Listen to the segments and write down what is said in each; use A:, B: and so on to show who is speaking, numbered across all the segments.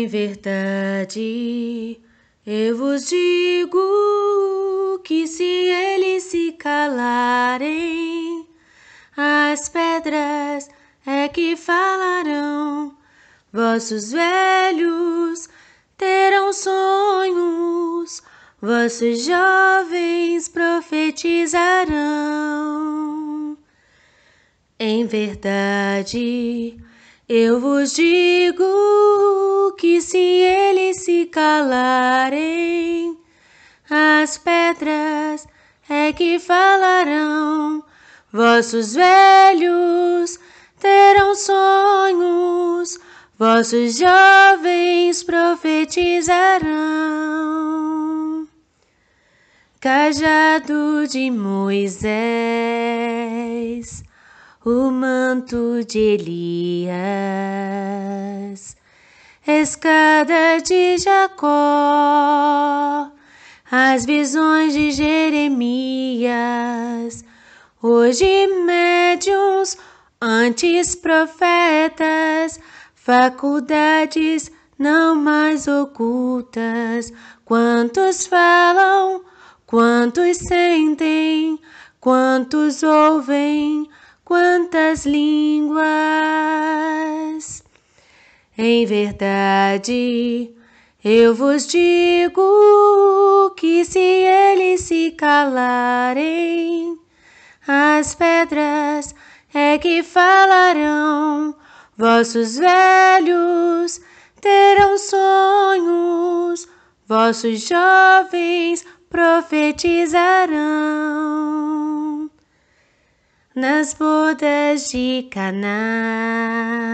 A: Em verdade, eu vos digo que se eles se calarem, as pedras é que falarão. Vossos velhos terão sonhos, vossos jovens profetizarão. Em verdade, eu vos digo que se eles se calarem, as pedras é que falarão. Vossos velhos terão sonhos, vossos jovens profetizarão. Cajado de Moisés, o manto de Elias, escada de Jacó, as visões de Jeremias, hoje médiuns, antes profetas, faculdades não mais ocultas. Quantos falam, quantos sentem, quantos ouvem, quantas línguas. Em verdade, eu vos digo que se eles se calarem, as pedras é que falarão. Vossos velhos terão sonhos, vossos jovens profetizarão. Nas bodas de Caná,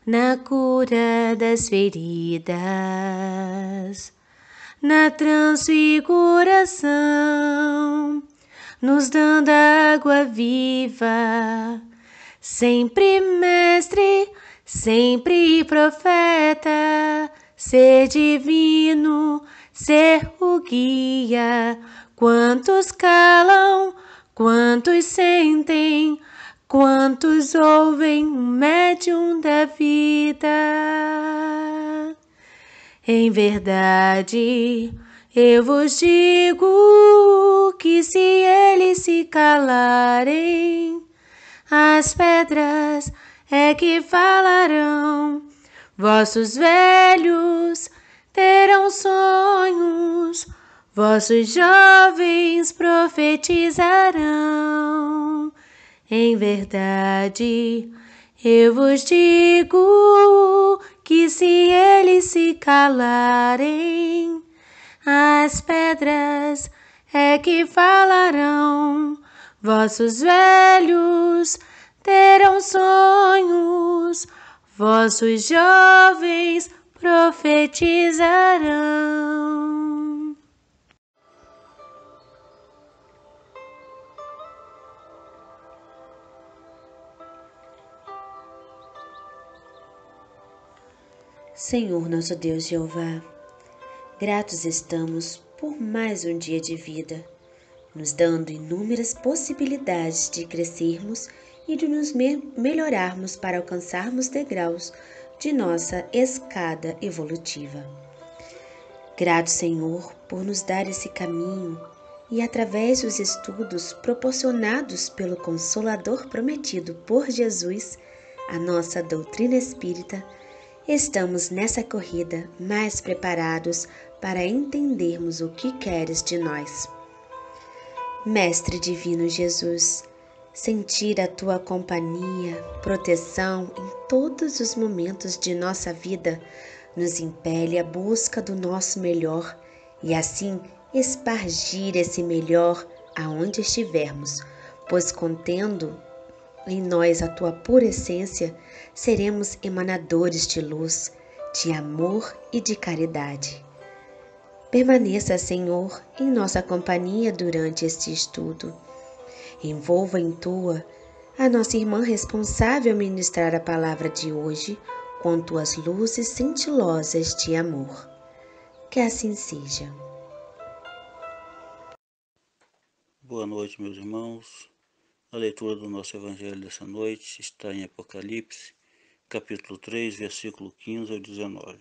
A: na cura das feridas, na transfiguração, nos dando água viva, sempre mestre, sempre profeta, ser divino, ser o guia. Quantos calam, quantos sentem, quantos ouvem o médium da vida. Em verdade, eu vos digo que se eles se calarem, as pedras é que falarão. Vossos velhos terão sonhos, vossos jovens profetizarão. Em verdade, eu vos digo que se eles se calarem, as pedras é que falarão. Vossos velhos terão sonhos, vossos jovens profetizarão.
B: Senhor nosso Deus Jeová, gratos estamos por mais um dia de vida, nos dando inúmeras possibilidades de crescermos e de nos melhorarmos para alcançarmos degraus de nossa escada evolutiva. Grato, Senhor, por nos dar esse caminho e, através dos estudos proporcionados pelo Consolador prometido por Jesus, a nossa doutrina espírita, estamos nessa corrida mais preparados para entendermos o que queres de nós. Mestre Divino Jesus, sentir a Tua companhia, proteção em todos os momentos de nossa vida nos impele à busca do nosso melhor e assim espargir esse melhor aonde estivermos, pois contendo em nós a Tua pura essência, seremos emanadores de luz, de amor e de caridade. Permaneça, Senhor, em nossa companhia durante este estudo. Envolva em Tua a nossa irmã responsável a ministrar a palavra de hoje com Tuas luzes cintilosas de amor. Que assim seja.
C: Boa noite, meus irmãos. A leitura do nosso Evangelho dessa noite está em Apocalipse, capítulo 3, versículo 15 ao 19.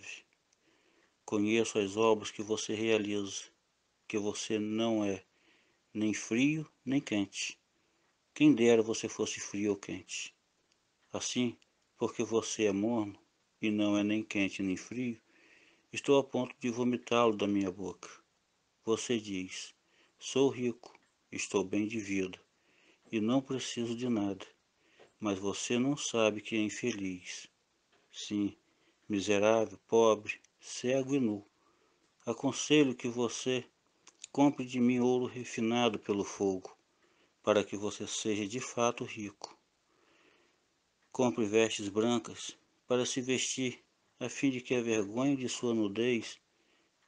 C: Conheço as obras que você realiza, que você não é nem frio nem quente. Quem dera você fosse frio ou quente. Assim, porque você é morno e não é nem quente nem frio, estou a ponto de vomitá-lo da minha boca. Você diz: sou rico, estou bem de vida e não preciso de nada, mas você não sabe que é infeliz. Sim, miserável, pobre, cego e nu. Aconselho que você compre de mim ouro refinado pelo fogo, para que você seja de fato rico. Compre vestes brancas para se vestir, a fim de que a vergonha de sua nudez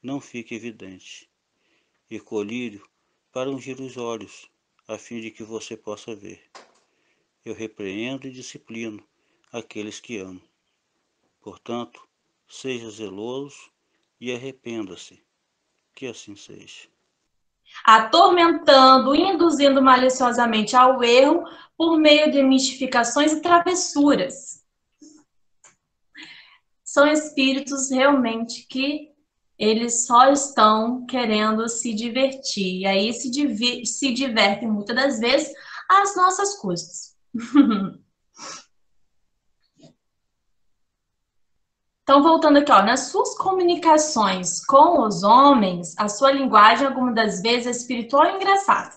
C: não fique evidente, e colírio para ungir os olhos, a fim de que você possa ver. Eu repreendo e disciplino aqueles que amo. Portanto, seja zeloso e arrependa-se. Que assim seja.
A: Atormentando, induzindo maliciosamente ao erro por meio de mistificações e travessuras. São espíritos realmente que eles só estão querendo se divertir. E aí se divertem muitas das vezes às nossas custas. Então, voltando aqui, ó, nas suas comunicações com os homens, a sua linguagem algumas das vezes é espiritual e engraçada,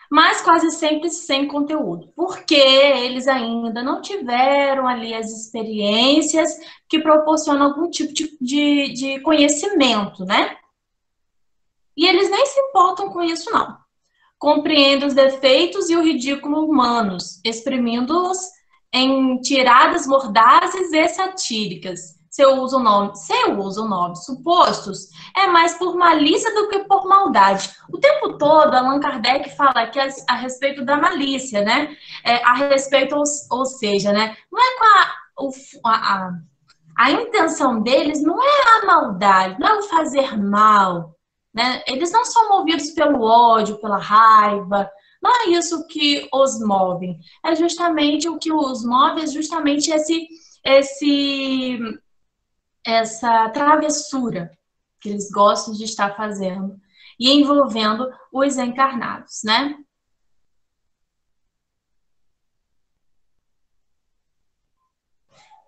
A: mas quase sempre sem conteúdo, porque eles ainda não tiveram ali as experiências que proporcionam algum tipo de conhecimento, né? E eles nem se importam com isso, não. Compreendem os defeitos e o ridículo humanos, exprimindo-os em tiradas mordazes e satíricas. Se eu uso o nome supostos, é mais por malícia do que por maldade. O tempo todo, Allan Kardec fala aqui a respeito da malícia, né? A respeito, ou seja, né? Não é com a intenção deles não é a maldade, não é o fazer mal, né? Eles não são movidos pelo ódio, pela raiva, não é isso que os move. É justamente o que os move, é justamente essa travessura que eles gostam de estar fazendo e envolvendo os encarnados, né?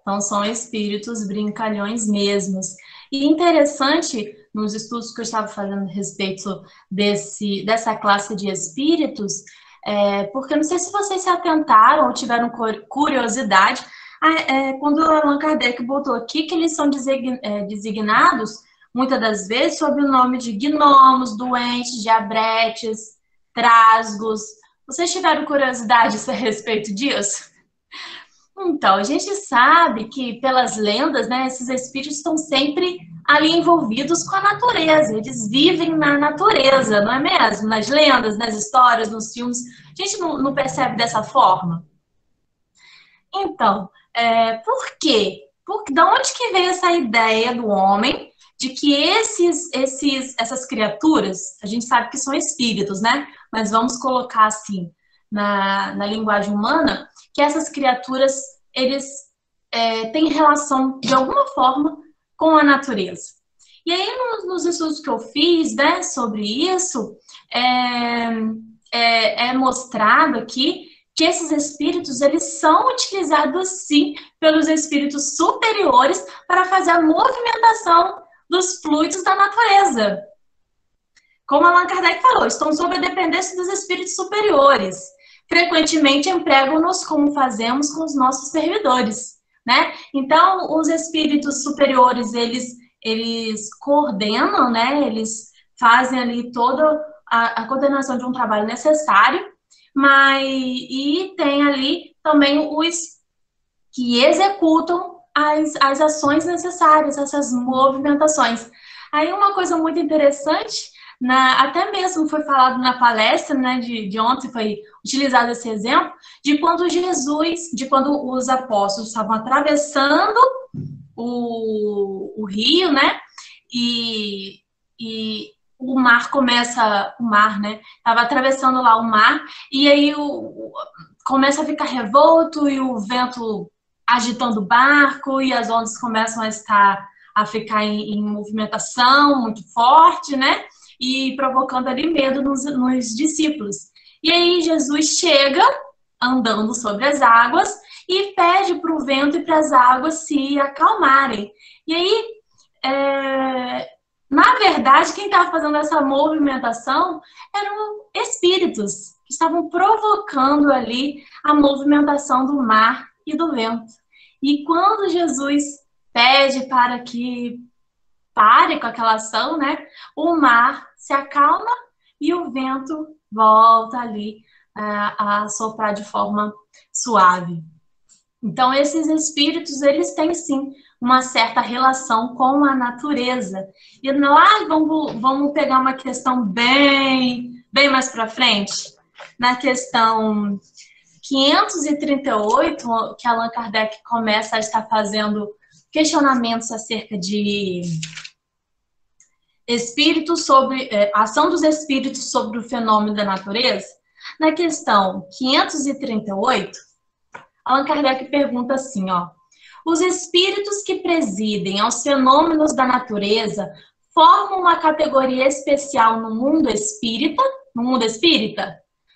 A: Então, são espíritos brincalhões mesmos. E interessante, nos estudos que eu estava fazendo a respeito dessa classe de espíritos, porque eu não sei se vocês se atentaram ou tiveram curiosidade, quando o Allan Kardec botou aqui que eles são designados, muitas das vezes, sob o nome de gnomos, doentes, diabretes, trasgos. Vocês tiveram curiosidade a respeito disso? Então, a gente sabe que pelas lendas, né, esses espíritos estão sempre ali envolvidos com a natureza, eles vivem na natureza, não é mesmo? Nas lendas, nas histórias, nos filmes, a gente não percebe dessa forma? Então, por quê? Da onde que veio essa ideia do homem de que essas criaturas, a gente sabe que são espíritos, né? Mas vamos colocar assim, na linguagem humana, que essas criaturas, eles têm relação, de alguma forma, com a natureza. E aí, nos estudos que eu fiz, né, sobre isso, é mostrado aqui que esses espíritos, eles são utilizados, sim, pelos espíritos superiores para fazer a movimentação dos fluidos da natureza. Como Allan Kardec falou, estão sob a dependência dos espíritos superiores. Frequentemente empregam-nos como fazemos com os nossos servidores, né? Então, os espíritos superiores, eles coordenam, né? Eles fazem ali toda a coordenação de um trabalho necessário, e tem ali também os que executam as ações necessárias, essas movimentações. Aí uma coisa muito interessante, até mesmo foi falado na palestra, né, de ontem, foi utilizado esse exemplo, de quando os apóstolos estavam atravessando o rio, né, e o mar, né, estava atravessando lá o mar, e aí começa a ficar revolto e o vento agitando o barco e as ondas começam a ficar em movimentação muito forte, né? E provocando ali medo nos discípulos. E aí Jesus chega andando sobre as águas e pede para o vento e para as águas se acalmarem. E aí, na verdade, quem estava fazendo essa movimentação eram espíritos que estavam provocando ali a movimentação do mar e do vento. E quando Jesus pede para que pare com aquela ação, né, o mar se acalma e o vento volta ali a soprar de forma suave. Então, esses espíritos, eles têm sim uma certa relação com a natureza. E lá vamos pegar uma questão bem mais para frente, na questão 538, que Allan Kardec começa a estar fazendo questionamentos acerca de espíritos sobre ação dos espíritos sobre o fenômeno da natureza. Na questão 538, Allan Kardec pergunta assim, ó: os espíritos que presidem aos fenômenos da natureza formam uma categoria especial no mundo espírita?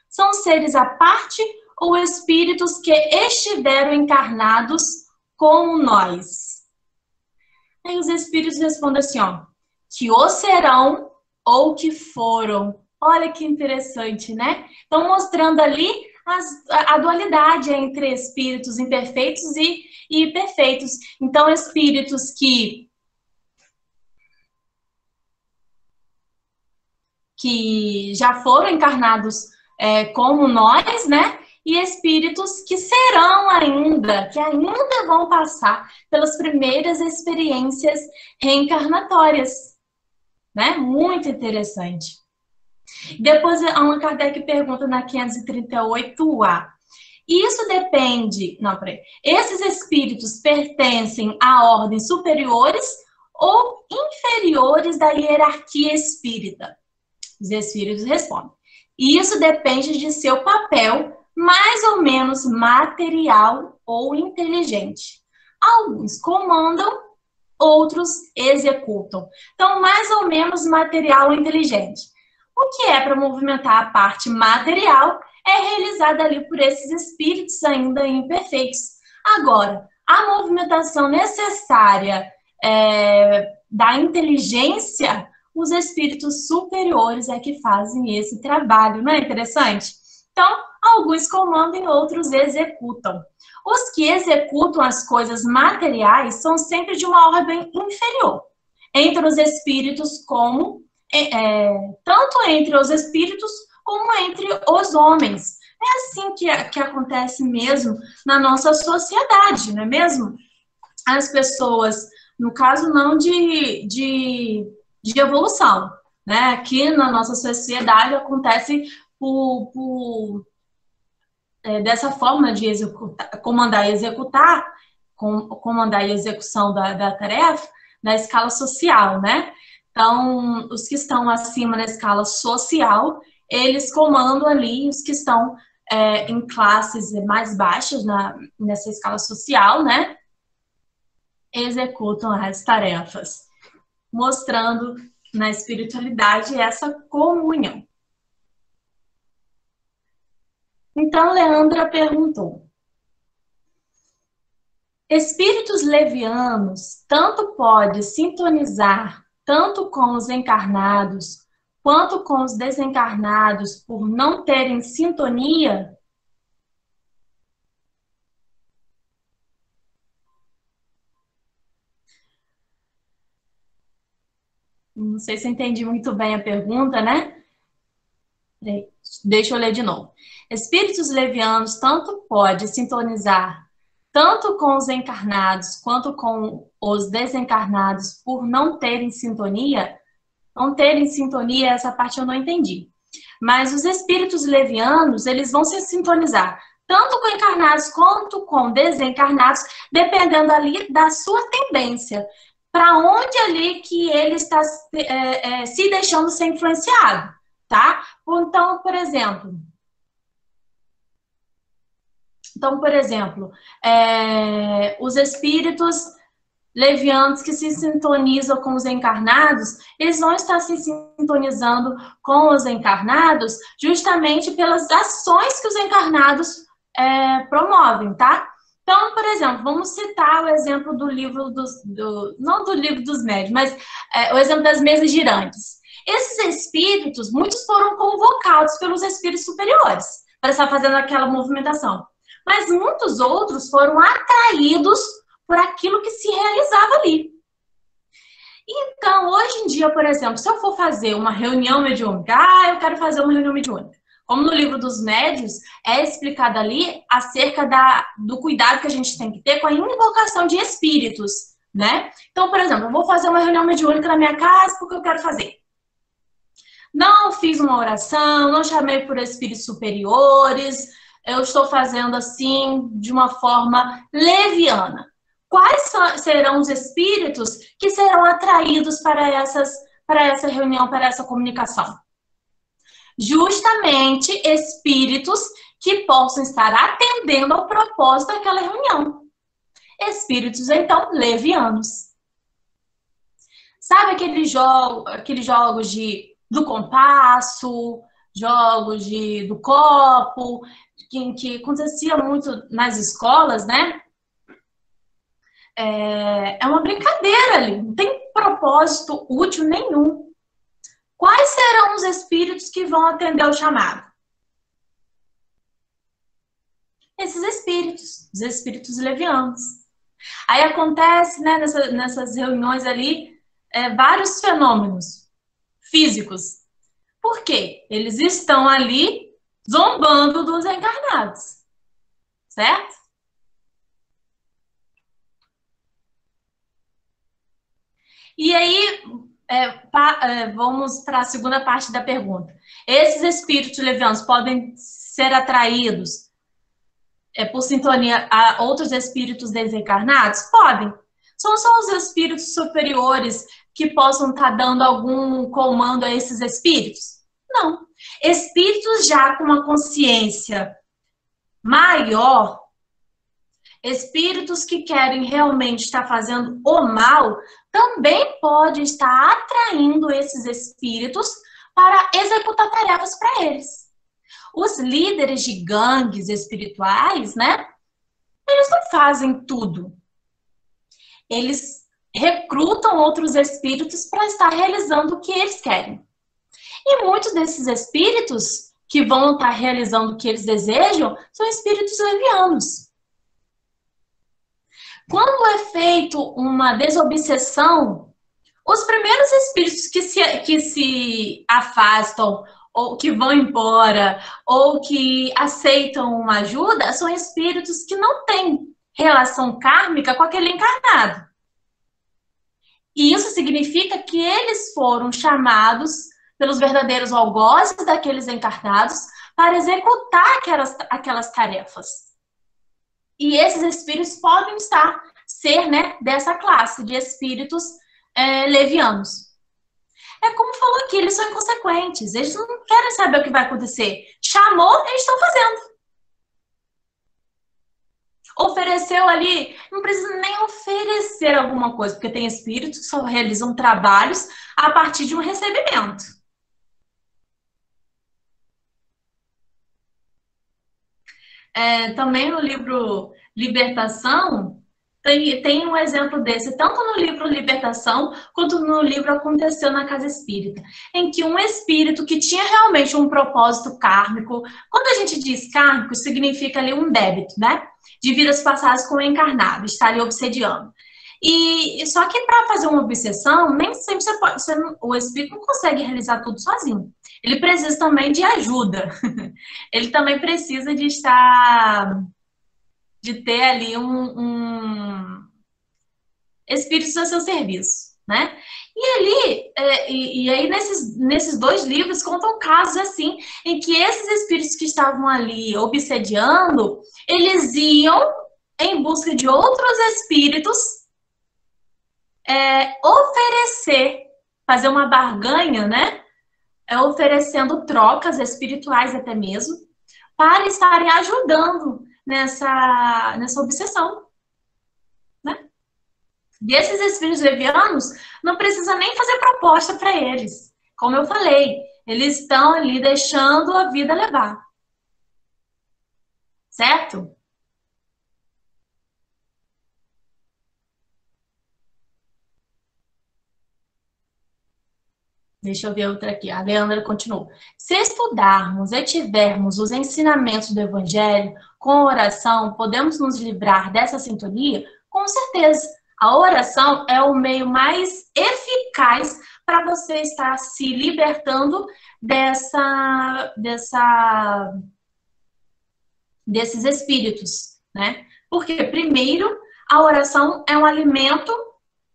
A: São seres à parte ou espíritos que estiveram encarnados como nós? Aí os espíritos respondem assim, ó: que o serão ou que foram. Olha que interessante, né? Então, mostrando ali a dualidade entre espíritos imperfeitos e perfeitos. Então, espíritos que já foram encarnados como nós, né? E espíritos que serão ainda, que ainda vão passar pelas primeiras experiências reencarnatórias, né? Muito interessante. Depois, Allan Kardec pergunta na 538A. Isso depende... Não, peraí. Esses espíritos pertencem a ordens superiores ou inferiores da hierarquia espírita? Os espíritos respondem: isso depende de seu papel mais ou menos material ou inteligente. Alguns comandam, outros executam. Então, mais ou menos material ou inteligente. O que é para movimentar a parte material é realizada ali por esses espíritos ainda imperfeitos. Agora, a movimentação necessária da inteligência, os espíritos superiores é que fazem esse trabalho, não é interessante? Então, alguns comandam e outros executam. Os que executam as coisas materiais são sempre de uma ordem inferior, entre os espíritos tanto entre os espíritos como entre os homens. É assim que acontece mesmo na nossa sociedade, não é mesmo? As pessoas, no caso não de evolução, né? Aqui na nossa sociedade acontece dessa forma de comandar e executar, comandar e execução da tarefa na escala social, né? Então, os que estão acima na escala social, eles comandam ali os que estão em classes mais baixas nessa escala social, né? Executam as tarefas, mostrando na espiritualidade essa comunhão. Então, Leandra perguntou: espíritos levianos tanto pode sintonizar tanto com os encarnados quanto com os desencarnados por não terem sintonia? Não sei se eu entendi muito bem a pergunta, né? Deixa eu ler de novo. Espíritos levianos tanto pode sintonizar tanto com os encarnados quanto com os desencarnados por não terem sintonia? Não terem sintonia, essa parte eu não entendi. Mas os espíritos levianos, eles vão se sintonizar tanto com encarnados quanto com desencarnados, dependendo ali da sua tendência. Para onde ali que ele está se deixando ser influenciado, tá? Então, por exemplo, Então, por exemplo, os espíritos levianos que se sintonizam com os encarnados, eles vão estar se sintonizando com os encarnados justamente pelas ações que os encarnados promovem, tá? Então, por exemplo, vamos citar o exemplo do livro não do livro dos médiuns, mas o exemplo das mesas girantes. Esses espíritos, muitos foram convocados pelos espíritos superiores para estar fazendo aquela movimentação. Mas muitos outros foram atraídos por aquilo que se realizava ali. Então, hoje em dia, por exemplo, se eu for fazer uma reunião mediúnica, eu quero fazer uma reunião mediúnica. Como no livro dos médiuns, é explicado ali acerca do cuidado que a gente tem que ter com a invocação de espíritos, né? Então, por exemplo, eu vou fazer uma reunião mediúnica na minha casa porque eu quero fazer. Não fiz uma oração, não chamei por espíritos superiores, eu estou fazendo assim de uma forma leviana. Quais serão os espíritos que serão atraídos para essa reunião, para essa comunicação? Justamente espíritos que possam estar atendendo ao propósito daquela reunião. Espíritos, então, levianos. Sabe aqueles jogos do compasso, jogos do copo, que acontecia muito nas escolas, né? É uma brincadeira ali, não tem propósito útil nenhum. Quais serão os espíritos que vão atender o chamado? Esses espíritos, os espíritos levianos. Aí acontece, né, nessas reuniões ali, vários fenômenos físicos. Por quê? Eles estão ali zombando dos encarnados, certo? E aí, vamos para a segunda parte da pergunta. Esses espíritos levianos podem ser atraídos por sintonia a outros espíritos desencarnados? Podem. São só os espíritos superiores que possam estar dando algum comando a esses espíritos? Não. Espíritos já com uma consciência maior, espíritos que querem realmente estar fazendo o mal, também pode estar atraindo esses espíritos para executar tarefas para eles. Os líderes de gangues espirituais, né? Eles não fazem tudo. Eles recrutam outros espíritos para estar realizando o que eles querem. E muitos desses espíritos que vão estar realizando o que eles desejam são espíritos levianos. Quando é feito uma desobsessão, os primeiros espíritos que se afastam, ou que vão embora, ou que aceitam uma ajuda, são espíritos que não têm relação kármica com aquele encarnado. E isso significa que eles foram chamados pelos verdadeiros algozes daqueles encarnados para executar aquelas tarefas. E esses espíritos podem ser, né, dessa classe de espíritos levianos. É como falou aqui, eles são inconsequentes, eles não querem saber o que vai acontecer. Chamou, eles estão fazendo. Ofereceu ali, não precisa nem oferecer alguma coisa, porque tem espíritos que só realizam trabalhos a partir de um recebimento. Também no livro Libertação, tem um exemplo desse, tanto no livro Libertação, quanto no livro Aconteceu na Casa Espírita, em que um espírito que tinha realmente um propósito kármico, quando a gente diz kármico, significa ali um débito, né? De vidas passadas com o encarnado, está ali obsediando. E só que para fazer uma obsessão, nem sempre o espírito não consegue realizar tudo sozinho. Ele precisa também de ajuda. Ele também precisa de ter ali espíritos a seu serviço, né? E aí nesses dois livros contam casos assim, em que esses espíritos que estavam ali obsediando, eles iam em busca de outros espíritos fazer uma barganha, né? Oferecendo trocas espirituais até mesmo, para estarem ajudando nessa obsessão, né? E esses espíritos levianos não precisa nem fazer proposta para eles. Como eu falei, eles estão ali deixando a vida levar. Certo? Deixa eu ver outra aqui. A Leandra continuou. Se estudarmos e tivermos os ensinamentos do Evangelho com oração, podemos nos livrar dessa sintonia? Com certeza. A oração é o meio mais eficaz para você estar se libertando desses espíritos, né? Porque, primeiro, a oração é um alimento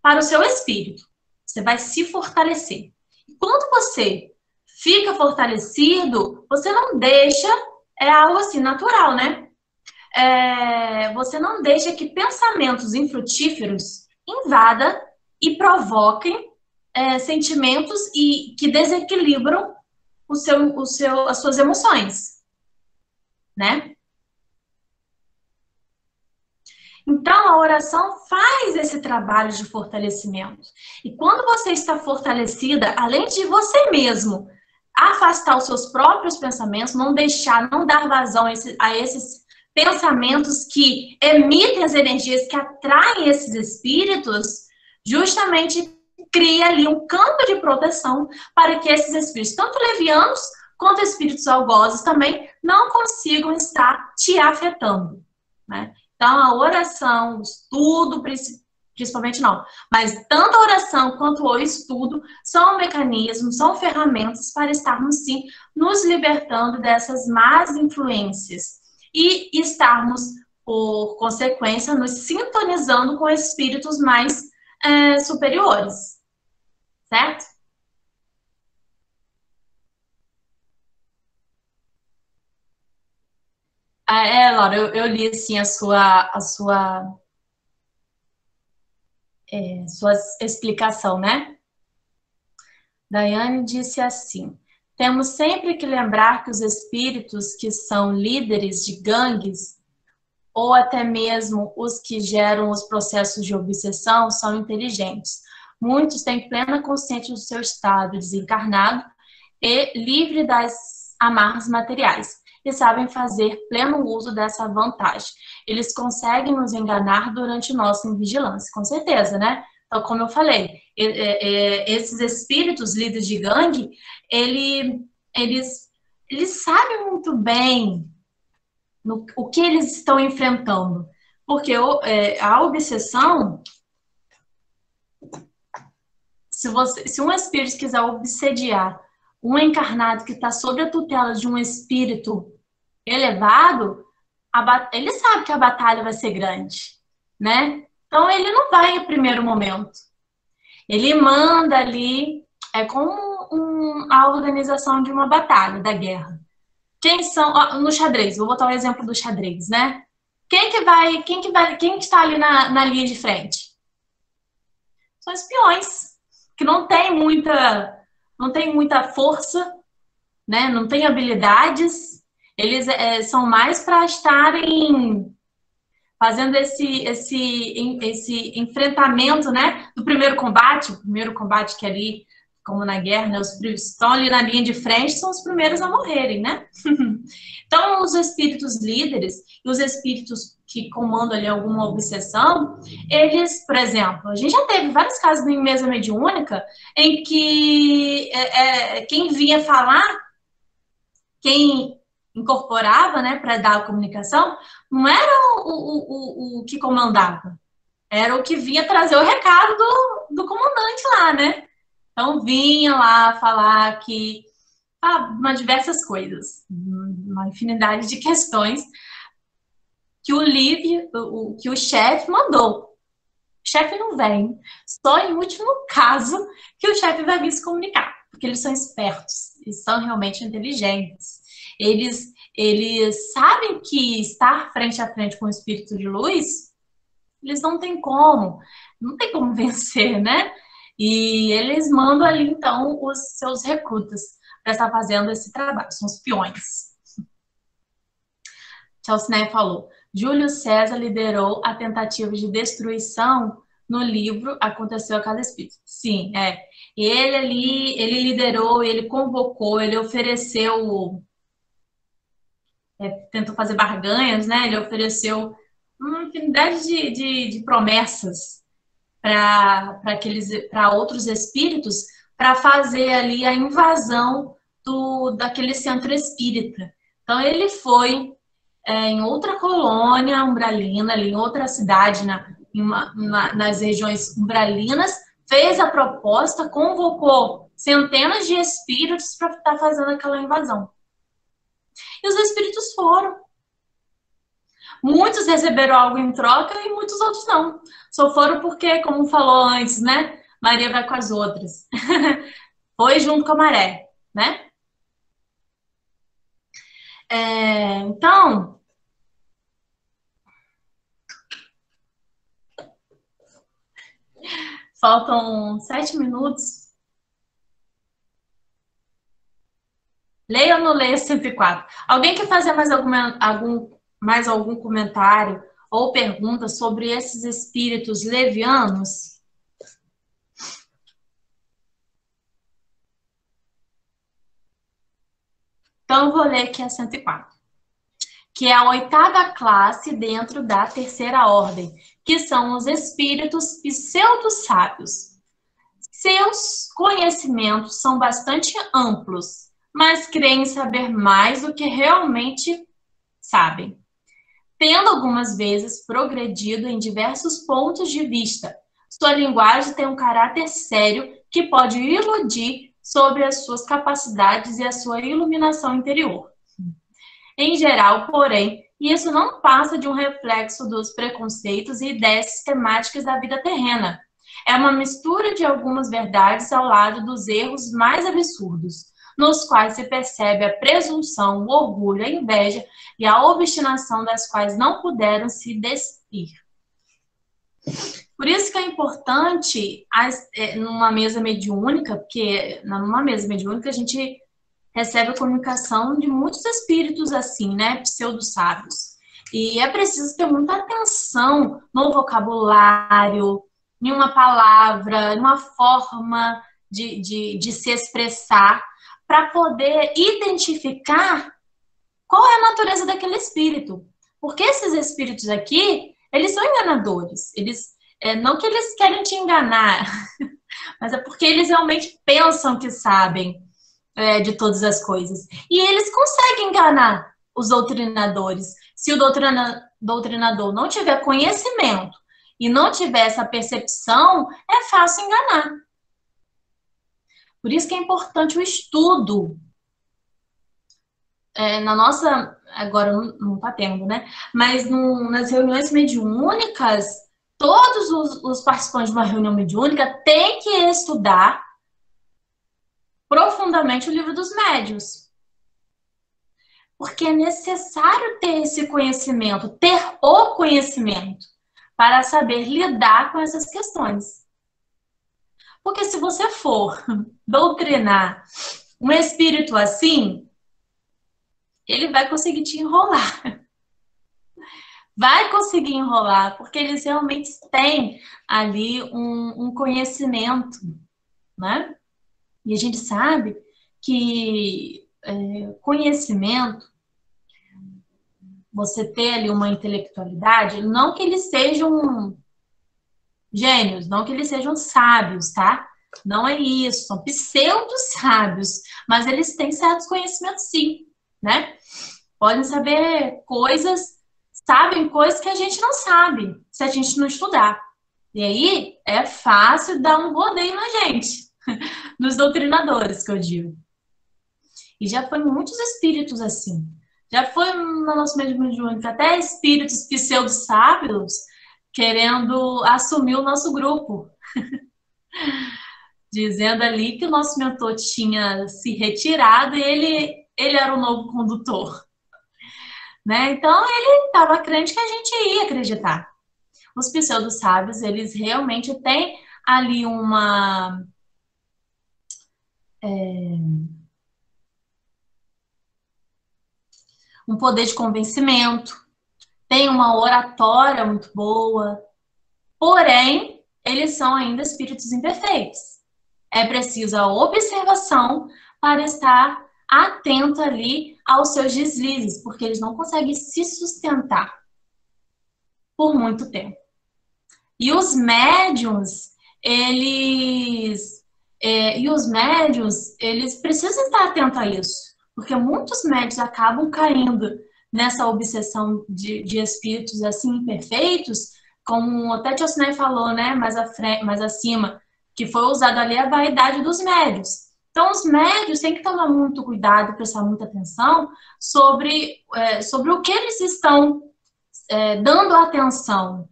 A: para o seu espírito. Você vai se fortalecer. Quando você fica fortalecido, você não deixa, é algo assim natural, né? Você não deixa que pensamentos infrutíferos invadam e provoquem sentimentos que desequilibram as suas emoções, né? Então, a oração faz esse trabalho de fortalecimento. E quando você está fortalecida, além de você mesmo afastar os seus próprios pensamentos, não dar vazão a esses pensamentos que emitem as energias que atraem esses espíritos, justamente cria ali um campo de proteção para que esses espíritos, tanto levianos quanto espíritos algozes também, não consigam estar te afetando, né? Então, a oração, o estudo, principalmente não, mas tanto a oração quanto o estudo são mecanismos, são ferramentas para estarmos, sim, nos libertando dessas más influências e estarmos, por consequência, nos sintonizando com espíritos mais superiores, certo? Laura, eu li assim sua explicação, né? Daiane disse assim: temos sempre que lembrar que os espíritos que são líderes de gangues, ou até mesmo os que geram os processos de obsessão, são inteligentes. Muitos têm plena consciência do seu estado desencarnado e livre das amarras materiais, e sabem fazer pleno uso dessa vantagem. Eles conseguem nos enganar durante nossa vigilância, com certeza, né? Então, como eu falei, esses espíritos líderes de gangue, eles sabem muito bem o que eles estão enfrentando. Porque a obsessão, se um espírito quiser obsediar um encarnado que está sob a tutela de um espírito elevado, ele sabe que a batalha vai ser grande, né? Então, ele não vai em primeiro momento. Ele manda ali, é como a organização de uma batalha, da guerra. Quem são, no xadrez, vou botar um exemplo do xadrez, né? Quem está ali na linha de frente? São espiões, que não tem muita força, né? Não tem habilidades. Eles são mais para estarem fazendo esse enfrentamento, né? Do primeiro combate, o primeiro combate que ali, como na guerra, né? Os estão ali na linha de frente, são os primeiros a morrerem, né? Então, os espíritos líderes e os espíritos que comandam ali alguma obsessão, eles, por exemplo, a gente já teve vários casos em mesa mediúnica em que quem vinha falar, quem incorporava, né, para dar a comunicação, não era o que comandava, era o que vinha trazer o recado do comandante lá, né? Então, vinha lá falar que diversas coisas, uma infinidade de questões que que o chefe mandou. O chefe não vem, só em último caso que o chefe vai vir se comunicar, porque eles são espertos, eles são realmente inteligentes. Eles sabem que estar frente a frente com o espírito de luz, eles não tem como vencer, né? E eles mandam ali, então, os seus recrutas para estar fazendo esse trabalho, são os peões. Tchalciné falou: Júlio César liderou a tentativa de destruição no livro Aconteceu a Cada Espírito. Sim, é. Ele liderou, ele convocou, ele ofereceu, tentou fazer barganhas, né? Ele ofereceu uma infinidade de promessas para outros espíritos para fazer ali a invasão daquele centro espírita. Então ele foi em outra colônia umbralina, ali em outra cidade, nas regiões umbralinas, fez a proposta, convocou centenas de espíritos para estar fazendo aquela invasão. E os espíritos foram. Muitos receberam algo em troca e muitos outros não. Só foram porque, como falou antes, né? Maria vai com as outras. Foi junto com a maré, né? Então, faltam 7 minutos. Leia ou não leia 104? Alguém quer fazer mais algum comentário ou pergunta sobre esses espíritos levianos? Então, eu vou ler aqui a 104, que é a 8ª classe dentro da 3ª ordem, que são os espíritos pseudo-sábios. Seus conhecimentos são bastante amplos, mas creem saber mais do que realmente sabem, tendo algumas vezes progredido em diversos pontos de vista. Sua linguagem tem um caráter sério que pode iludir sobre as suas capacidades e a sua iluminação interior. Em geral, porém, isso não passa de um reflexo dos preconceitos e ideias sistemáticas da vida terrena. É uma mistura de algumas verdades ao lado dos erros mais absurdos, nos quais se percebe a presunção, o orgulho, a inveja e a obstinação das quais não puderam se despir. Por isso que é importante, numa mesa mediúnica, porque numa mesa mediúnica a gente recebe a comunicação de muitos espíritos assim, né, pseudo-sábios. E é preciso ter muita atenção no vocabulário, em uma palavra, em uma forma de se expressar, para poder identificar qual é a natureza daquele espírito. Porque esses espíritos aqui, eles são enganadores. Não que eles querem te enganar, mas é porque eles realmente pensam que sabem de todas as coisas. E eles conseguem enganar os doutrinadores. Se o doutrinador não tiver conhecimento e não tiver essa percepção, é fácil enganar. Por isso que é importante o estudo. Na nossa, agora não está tendo, né? Mas nas reuniões mediúnicas, todos os participantes de uma reunião mediúnica têm que estudar profundamente o livro dos médiuns. Porque é necessário ter esse conhecimento, ter o conhecimento, para saber lidar com essas questões. Porque se você for doutrinar um espírito assim, ele vai conseguir te enrolar. Vai conseguir enrolar, porque eles realmente têm ali um conhecimento, né? E a gente sabe que conhecimento, você ter ali uma intelectualidade, não que eles sejam gênios, não que eles sejam sábios, tá? Não é isso, são pseudo-sábios, mas eles têm certos conhecimentos sim, né? Podem saber coisas, sabem coisas que a gente não sabe, se a gente não estudar. E aí, é fácil dar um rodeio na gente, nos doutrinadores, que eu digo. E já foi muitos espíritos assim. Já foi no nosso meio mediúnico até espíritos pseudo-sábios querendo assumir o nosso grupo. Dizendo ali que o nosso mentor tinha se retirado e ele era o novo condutor. Né? Então, ele estava crente que a gente ia acreditar. Os pseudo-sábios, eles realmente têm ali um poder de convencimento, têm uma oratória muito boa, porém, eles são ainda espíritos imperfeitos. É preciso a observação para estar atento ali aos seus deslizes, porque eles não conseguem se sustentar por muito tempo. E os médiuns, eles precisam estar atentos a isso, porque muitos médiuns acabam caindo nessa obsessão de espíritos assim imperfeitos, como até Tio Sinai falou, né, mais acima, que foi usado ali a vaidade dos médiuns. Então, os médiuns têm que tomar muito cuidado, prestar muita atenção sobre o que eles estão dando atenção,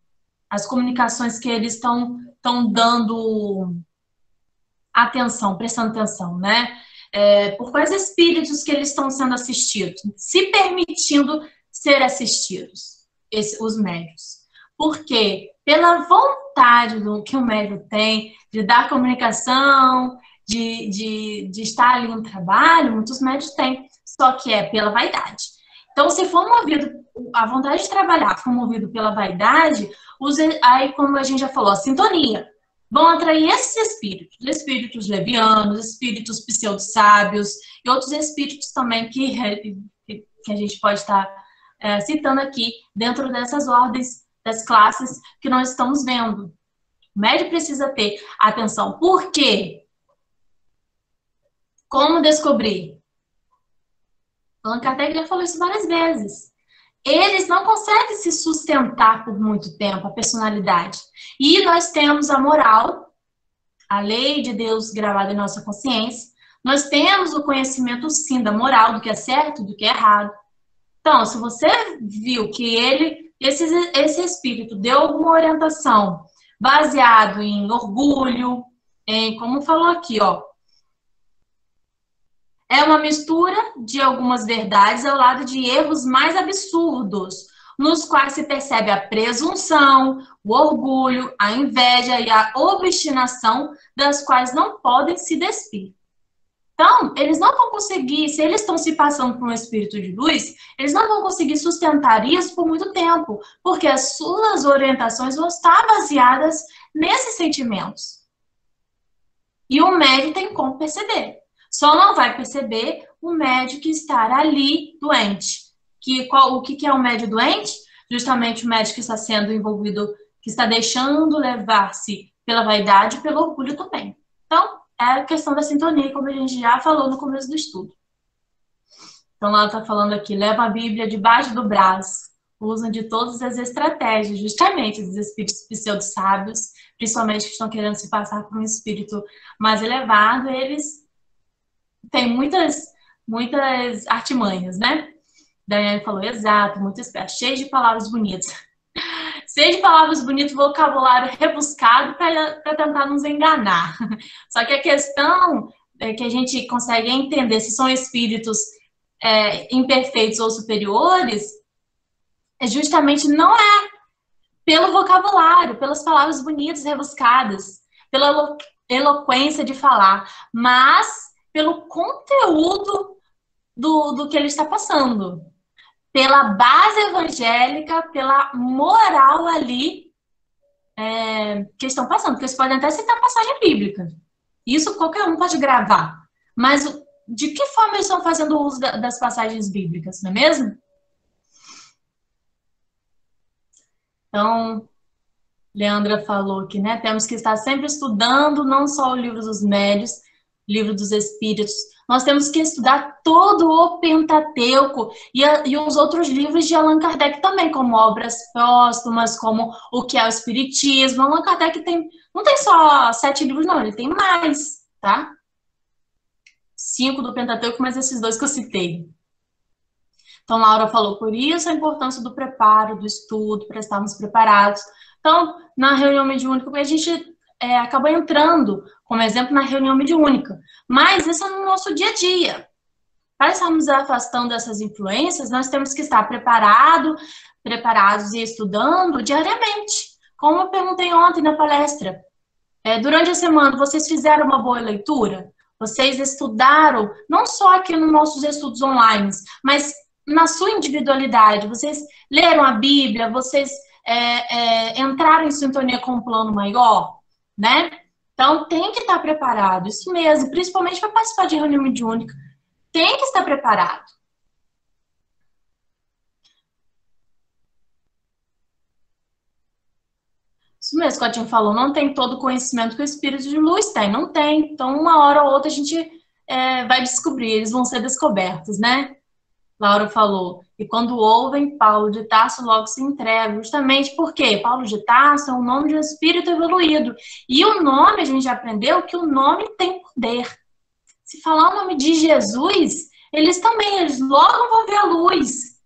A: as comunicações que eles estão dando atenção, prestando atenção, né? Por quais espíritos que eles estão sendo assistidos, se permitindo ser assistidos, os médios. Porque pela vontade que o médio tem de dar comunicação, de estar ali no trabalho, muitos médios têm, só que é pela vaidade. Então, se for movido, a vontade de trabalhar for movido pela vaidade, aí, como a gente já falou, a sintonia, vão atrair esses espíritos levianos, espíritos pseudo-sábios e outros espíritos também que a gente pode estar citando aqui dentro dessas ordens, das classes que nós estamos vendo. O médium precisa ter atenção. Por quê? Como descobrir? Allan Kardec já falou isso várias vezes. Eles não conseguem se sustentar por muito tempo, a personalidade. E nós temos a moral, a lei de Deus gravada em nossa consciência. Nós temos o conhecimento, sim, da moral, do que é certo, do que é errado. Então, se você viu que esse espírito deu alguma orientação baseado em orgulho, como falou aqui, ó, é uma mistura de algumas verdades ao lado de erros mais absurdos, nos quais se percebe a presunção, o orgulho, a inveja e a obstinação, das quais não podem se despir. Então, eles não vão conseguir, se eles estão se passando por um espírito de luz, eles não vão conseguir sustentar isso por muito tempo, porque as suas orientações vão estar baseadas nesses sentimentos. E o médium tem como perceber. Só não vai perceber o médium que está ali doente. O que é o médium doente? Justamente o médium que está sendo envolvido, que está deixando levar-se pela vaidade e pelo orgulho também. Então, é a questão da sintonia, como a gente já falou no começo do estudo. Então, ela está falando aqui, leva a Bíblia debaixo do braço, usam de todas as estratégias, justamente, dos espíritos pseudo-sábios, principalmente que estão querendo se passar por um espírito mais elevado, eles têm muitas artimanhas, né? Daiane falou, exato, muito esperto, cheio de palavras bonitas. Cheio de palavras bonitas, vocabulário rebuscado para tentar nos enganar. Só que a questão é que a gente consegue entender se são espíritos imperfeitos ou superiores, justamente não é pelo vocabulário, pelas palavras bonitas, rebuscadas, pela eloquência de falar, mas pelo conteúdo do que ele está passando. Pela base evangélica, pela moral ali que estão passando. Porque eles podem até citar passagem bíblica. Isso qualquer um pode gravar. Mas de que forma eles estão fazendo uso das passagens bíblicas, não é mesmo? Então, Leandra falou que, né, temos que estar sempre estudando não só o livro dos médios, livro dos espíritos, nós temos que estudar todo o Pentateuco e os outros livros de Allan Kardec também, como obras póstumas, como o que é o Espiritismo. Allan Kardec não tem só 7 livros, não, ele tem mais, tá? 5 do Pentateuco, mais esses 2 que eu citei. Então, Laura falou, por isso a importância do preparo, do estudo, para estarmos preparados. Então, na reunião mediúnica, a gente acaba entrando, como exemplo, na reunião mediúnica. Mas isso é no nosso dia a dia. Para estarmos afastando dessas influências, nós temos que estar preparados e estudando diariamente. Como eu perguntei ontem na palestra. Durante a semana, vocês fizeram uma boa leitura? Vocês estudaram, não só aqui nos nossos estudos online, mas na sua individualidade. Vocês leram a Bíblia, vocês entraram em sintonia com um plano maior, né? Então, tem que estar preparado, isso mesmo, principalmente para participar de reunião mediúnica. Tem que estar preparado. Isso mesmo, que a Cotinho falou, não tem todo o conhecimento que o espírito de luz tem, não tem. Então, uma hora ou outra a gente vai descobrir, eles vão ser descobertos, né? Laura falou, e quando ouvem, Paulo de Tarso logo se entrega, justamente porque Paulo de Tarso é um nome de um espírito evoluído. E o nome, a gente já aprendeu que o nome tem poder. Se falar o nome de Jesus, eles logo vão ver a luz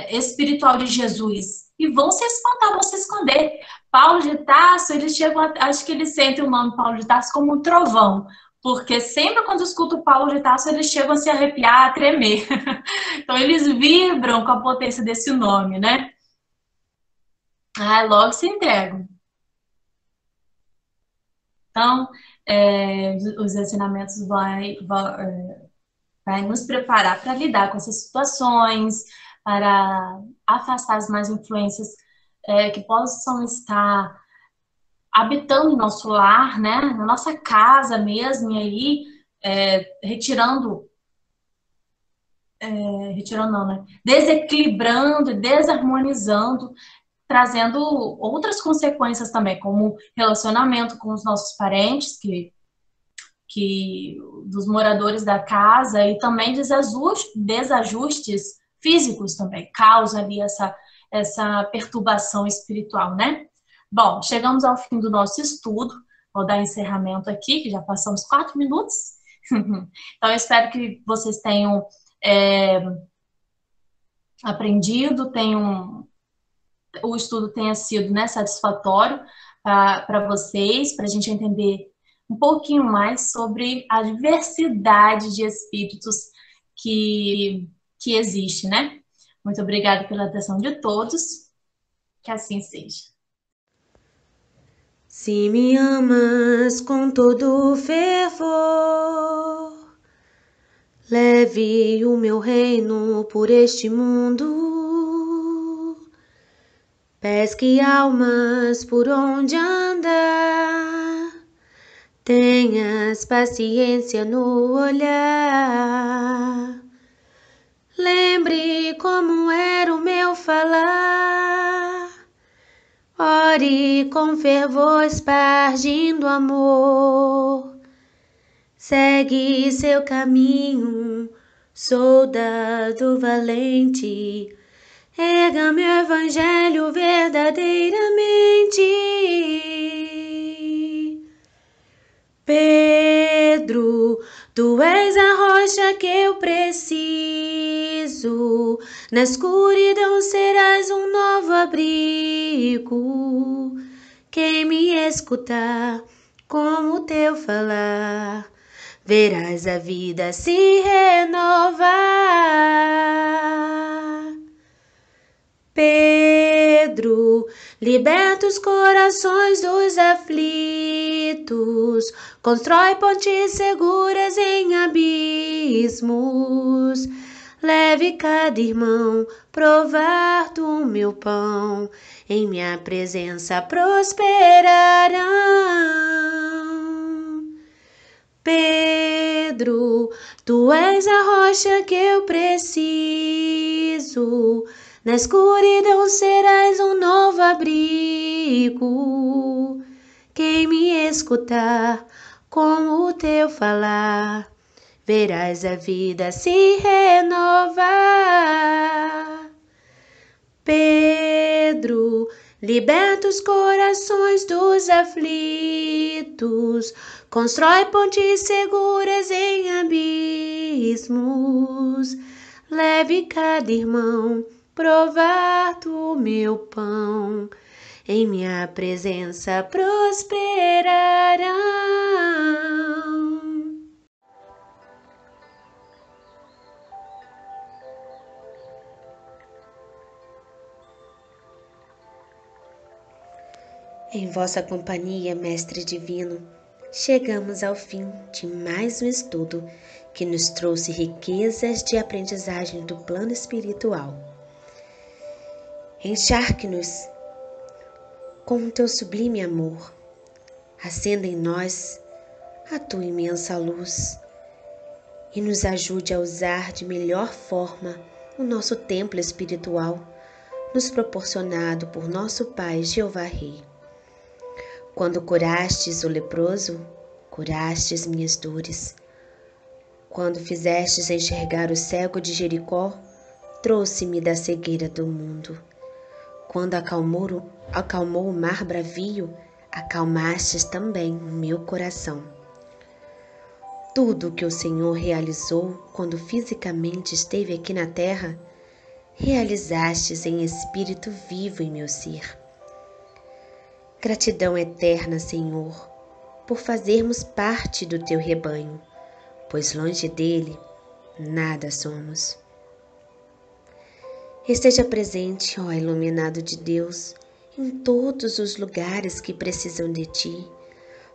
A: espiritual de Jesus. E vão se espantar, vão se esconder. Paulo de Tarso, eles chegam, acho que eles sentem o nome Paulo de Tarso como um trovão. Porque sempre quando escutam o Paulo de Tarso, eles chegam a se arrepiar, a tremer. Então, eles vibram com a potência desse nome, né? Logo se entregam. Então, os ensinamentos vai nos preparar para lidar com essas situações, para afastar as más influências que possam estar habitando o nosso lar, né? Na nossa casa mesmo, e aí retirando não, né? Desequilibrando e desarmonizando, trazendo outras consequências também, como relacionamento com os nossos parentes, dos moradores da casa, e também desajustes físicos também, causa ali essa perturbação espiritual, né? Bom, chegamos ao fim do nosso estudo, vou dar encerramento aqui, que já passamos 4 minutos. Então, eu espero que vocês tenham aprendido, o estudo tenha sido, né, satisfatório para vocês, para a gente entender um pouquinho mais sobre a diversidade de espíritos que existe, né? Muito obrigada pela atenção de todos, que assim seja.
B: Se me amas com todo fervor, leve o meu reino por este mundo, pesque almas por onde andar, tenhas paciência no olhar, lembre como era o meu falar, ore com fervor espargindo amor, segue seu caminho, soldado valente, erga meu evangelho verdadeiramente. Pedro, tu és a rocha que eu preciso, na escuridão serás um novo abrigo. Quem me escutar com o teu falar, verás a vida se renovar. Pedro, liberta os corações dos aflitos, constrói pontes seguras em abismos, leve cada irmão provar do meu pão, em minha presença prosperarão. Pedro, tu és a rocha que eu preciso, na escuridão serás um novo abrigo. Quem me escutar com o teu falar, verás a vida se renovar. Pedro, liberta os corações dos aflitos, constrói pontes seguras em abismos, leve cada irmão provar do meu pão, em minha presença prosperarão. Em vossa companhia, Mestre Divino, chegamos ao fim de mais um estudo que nos trouxe riquezas de aprendizagem do plano espiritual. Encharque-nos com o teu sublime amor. Acenda em nós a tua imensa luz e nos ajude a usar de melhor forma o nosso templo espiritual, nos proporcionado por nosso Pai Jeová Rei. Quando curastes o leproso, curastes minhas dores. Quando fizestes enxergar o cego de Jericó, trouxe-me da cegueira do mundo. Quando acalmou o mar bravio, acalmastes também o meu coração. Tudo o que o Senhor realizou quando fisicamente esteve aqui na terra, realizastes em espírito vivo em meu ser. Gratidão eterna, Senhor, por fazermos parte do teu rebanho, pois longe dele nada somos. Esteja presente, ó iluminado de Deus, em todos os lugares que precisam de ti,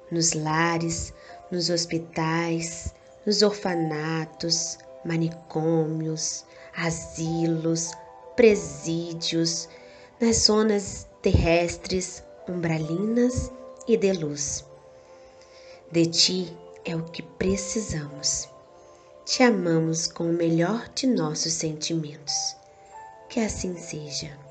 B: nos lares, nos hospitais, nos orfanatos, manicômios, asilos, presídios, nas zonas terrestres, umbralinas e de luz. De ti é o que precisamos. Te amamos com o melhor de nossos sentimentos. Que assim seja.